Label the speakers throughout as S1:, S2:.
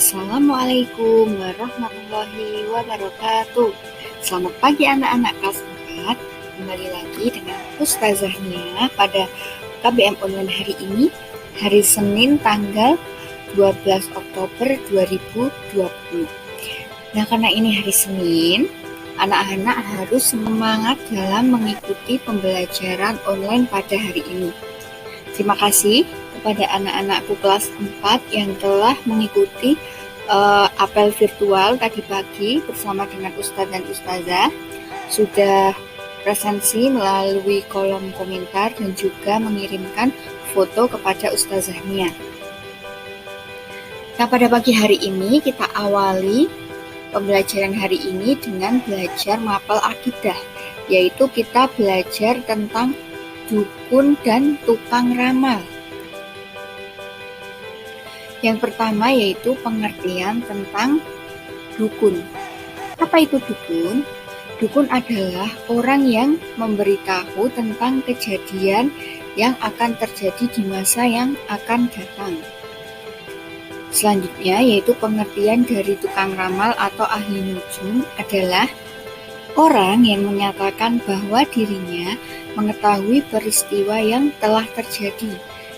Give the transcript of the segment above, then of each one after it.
S1: Assalamualaikum warahmatullahi wabarakatuh. Selamat pagi anak-anak kelas 4. Kembali lagi dengan Ustazahnya pada KBM Online hari ini, hari Senin tanggal 12 Oktober 2020. Nah, karena ini hari Senin, anak-anak harus semangat dalam mengikuti pembelajaran online pada hari ini. Terima kasih kepada anak-anakku kelas 4 yang telah mengikuti apel virtual tadi pagi bersama dengan Ustadz dan Ustazah, sudah presensi melalui kolom komentar dan juga mengirimkan foto kepada Ustazahnya. Nah, pada pagi hari ini kita awali pembelajaran hari ini dengan belajar mapel akidah, yaitu kita belajar tentang dukun dan tukang ramal. Yang pertama yaitu pengertian tentang dukun. Apa itu dukun? Dukun adalah orang yang memberitahu tentang kejadian yang akan terjadi di masa yang akan datang. Selanjutnya yaitu pengertian dari tukang ramal atau ahli nujum adalah orang yang menyatakan bahwa dirinya mengetahui peristiwa yang telah terjadi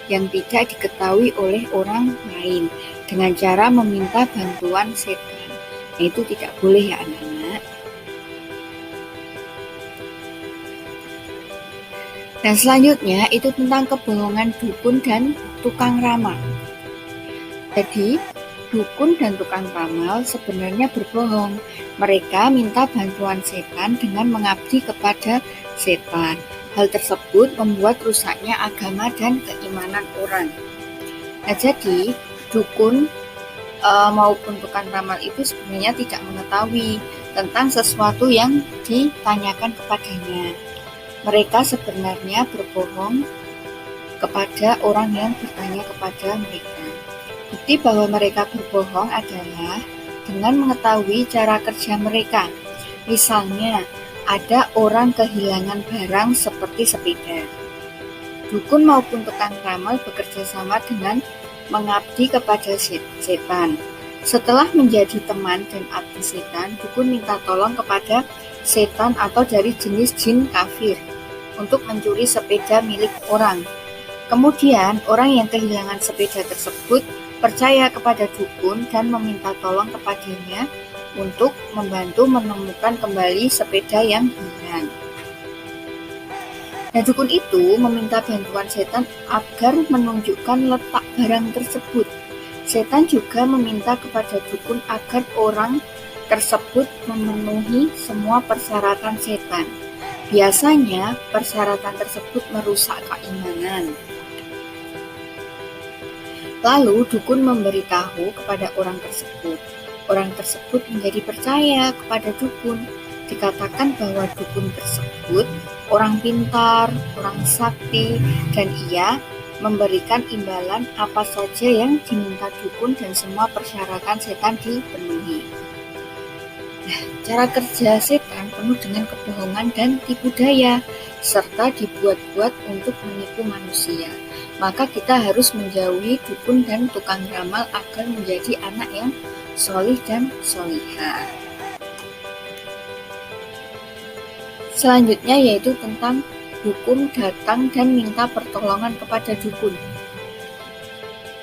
S1: yang tidak diketahui oleh orang lain dengan cara meminta bantuan setan. Nah, itu tidak boleh ya anak-anak. Dan selanjutnya itu tentang kebohongan dukun dan tukang ramal. Jadi dukun dan tukang ramal sebenarnya berbohong. Mereka minta bantuan setan dengan mengabdi kepada setan. Hal tersebut membuat rusaknya agama dan keimanan orang. Nah, jadi dukun maupun tukang ramal itu sebenarnya tidak mengetahui tentang sesuatu yang ditanyakan kepadanya. Mereka sebenarnya berbohong kepada orang yang bertanya kepada mereka. Bukti bahwa mereka berbohong adalah dengan mengetahui cara kerja mereka. Misalnya, ada orang kehilangan barang seperti sepeda. Dukun maupun tukang ramal bekerja sama dengan mengabdi kepada setan. Setelah menjadi teman dan abdi setan, dukun minta tolong kepada setan atau dari jenis jin kafir untuk mencuri sepeda milik orang. Kemudian, orang yang kehilangan sepeda tersebut percaya kepada dukun dan meminta tolong kepadanya untuk membantu menemukan kembali sepeda yang hilang. Nah, dukun itu meminta bantuan setan agar menunjukkan letak barang tersebut. Setan juga meminta kepada dukun agar orang tersebut memenuhi semua persyaratan setan. Biasanya, persyaratan tersebut merusak keimanan. Lalu, dukun memberitahu kepada orang tersebut. Orang tersebut menjadi percaya kepada dukun. Dikatakan bahwa dukun tersebut orang pintar, orang sakti, dan ia memberikan imbalan apa saja yang diminta dukun dan semua persyaratan setan dipenuhi. Nah, cara kerja setan penuh dengan kebohongan dan tipu daya, serta dibuat-buat untuk menipu manusia. Maka kita harus menjauhi dukun dan tukang ramal agar menjadi anak yang solih dan solihah. Selanjutnya yaitu tentang dukun datang dan minta pertolongan kepada dukun.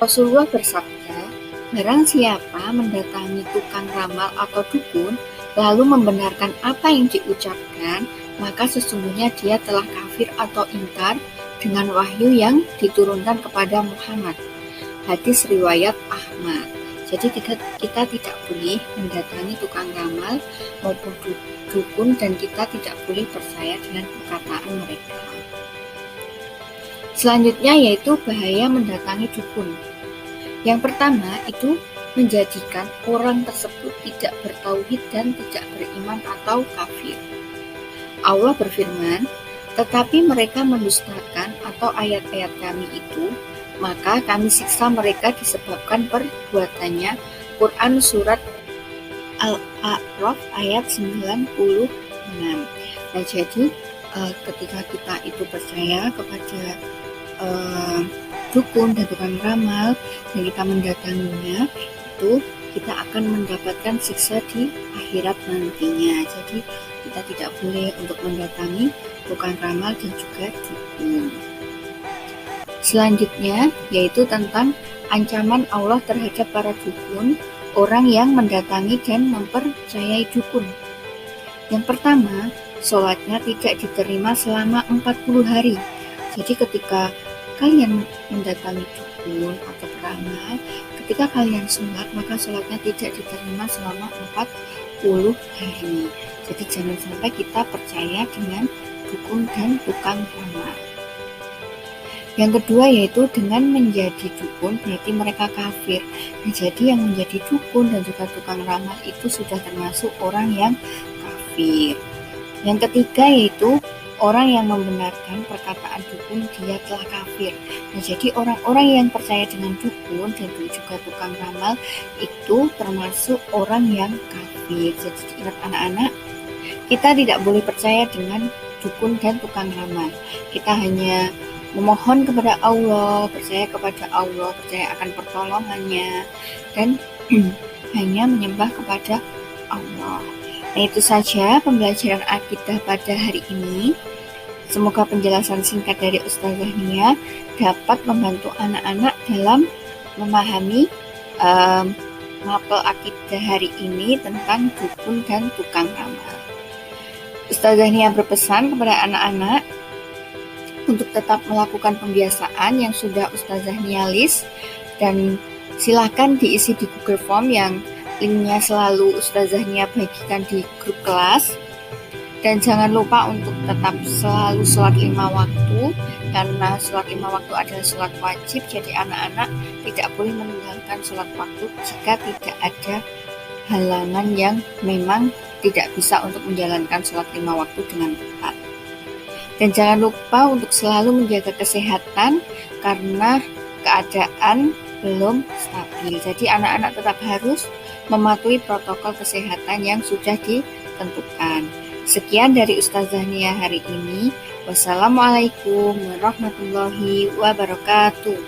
S1: Rasulullah bersabda, barang siapa mendatangi tukang ramal atau dukun lalu membenarkan apa yang diucapkan, maka sesungguhnya dia telah kafir atau ingkar dengan wahyu yang diturunkan kepada Muhammad. Hadis riwayat Ahmad. Jadi kita tidak boleh mendatangi tukang ramal maupun dukun dan kita tidak boleh percaya dengan perkataan mereka. Selanjutnya yaitu bahaya mendatangi dukun. Yang pertama itu menjadikan orang tersebut tidak bertauhid dan tidak beriman atau kafir. Allah berfirman, tetapi mereka mendustakan atau ayat-ayat kami itu, maka kami siksa mereka disebabkan perbuatannya. Quran Surat Al-A'raf ayat 96. Nah, jadi ketika kita itu percaya kepada dukun dan tukang ramal dan kita mendatanginya, itu kita akan mendapatkan siksa di akhirat nantinya. Jadi kita tidak boleh untuk mendatangi tukang ramal dan juga dukun. Selanjutnya yaitu tentang ancaman Allah terhadap para dukun, orang yang mendatangi dan mempercayai dukun. Yang pertama, sholatnya tidak diterima selama 40 hari. Jadi ketika kalian mendatangi dukun atau peramal, ketika kalian sholat, maka sholatnya tidak diterima selama 40 hari. Jadi jangan sampai kita percaya dengan dukun dan tukang ramal. Yang kedua yaitu dengan menjadi dukun berarti mereka kafir. Nah, jadi yang menjadi dukun dan juga tukang ramal itu sudah termasuk orang yang kafir. Yang ketiga yaitu orang yang membenarkan perkataan dukun dia telah kafir. Nah, jadi orang-orang yang percaya dengan dukun dan juga tukang ramal itu termasuk orang yang kafir. Jadi ingat anak-anak, kita tidak boleh percaya dengan dukun dan tukang ramal. Kita hanya memohon kepada Allah, percaya kepada Allah, percaya akan pertolongannya, dan hanya menyembah kepada Allah. Nah, itu saja pembelajaran akidah pada hari ini. Semoga penjelasan singkat dari Ustazah Nia dapat membantu anak-anak dalam memahami mapel akidah hari ini tentang dukun dan tukang ramal. Ustazah Nia berpesan kepada anak-anak untuk tetap melakukan pembiasaan yang sudah Ustazah Nia list, dan silahkan diisi di Google Form yang linknya selalu Ustazah Nia bagikan di grup kelas. Dan jangan lupa untuk tetap selalu sholat 5 waktu, karena sholat 5 waktu adalah sholat wajib. Jadi anak-anak tidak boleh meninggalkan sholat waktu jika tidak ada halangan yang memang tidak bisa untuk menjalankan sholat 5 waktu dengan tepat. Dan jangan lupa untuk selalu menjaga kesehatan karena keadaan belum stabil. Jadi anak-anak tetap harus mematuhi protokol kesehatan yang sudah ditentukan. Sekian dari Ustazah Nia hari ini. Wassalamualaikum warahmatullahi wabarakatuh.